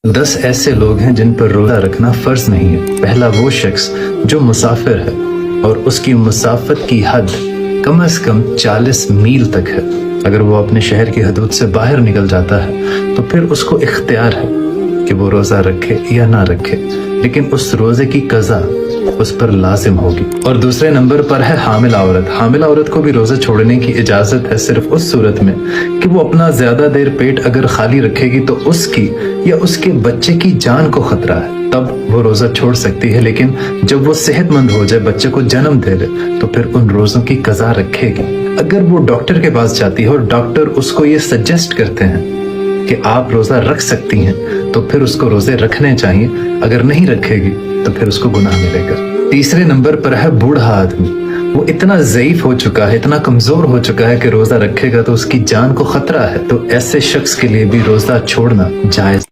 10 ایسے لوگ ہیں جن پر روزہ رکھنا فرض نہیں ہے۔ پہلا وہ شخص جو مسافر ہے اور اس کی مسافت کی حد کم از کم 40 میل تک ہے۔ اگر وہ اپنے شہر کی حدود سے باہر نکل جاتا ہے تو پھر اس کو اختیار ہے کہ وہ روزہ رکھے یا نہ رکھے، لیکن اس روزے کی قضا اس پر لازم ہوگی۔ اور دوسرے نمبر پر ہے حامل عورت۔ حامل عورت کو بھی روزہ چھوڑنے کی اجازت ہے صرف اس صورت میں کہ وہ اپنا زیادہ دیر پیٹ اگر خالی رکھے گی تو اس کی یا اس کے بچے کی جان کو خطرہ ہے، تب وہ روزہ چھوڑ سکتی ہے۔ لیکن جب وہ صحت مند ہو جائے، بچے کو جنم دے دے، تو پھر ان روزوں کی قضا رکھے گی۔ اگر وہ ڈاکٹر کے پاس جاتی ہے اور ڈاکٹر اس کو یہ سجیسٹ کرتے ہیں کہ آپ روزہ رکھ سکتی ہیں، تو پھر اس کو روزے رکھنے چاہیے۔ اگر نہیں رکھے گی تو پھر اس کو گناہ ملے گا۔ تیسرے نمبر پر ہے بوڑھا آدمی۔ وہ اتنا ضعیف ہو چکا ہے، اتنا کمزور ہو چکا ہے کہ روزہ رکھے گا تو اس کی جان کو خطرہ ہے، تو ایسے شخص کے لیے بھی روزہ چھوڑنا جائز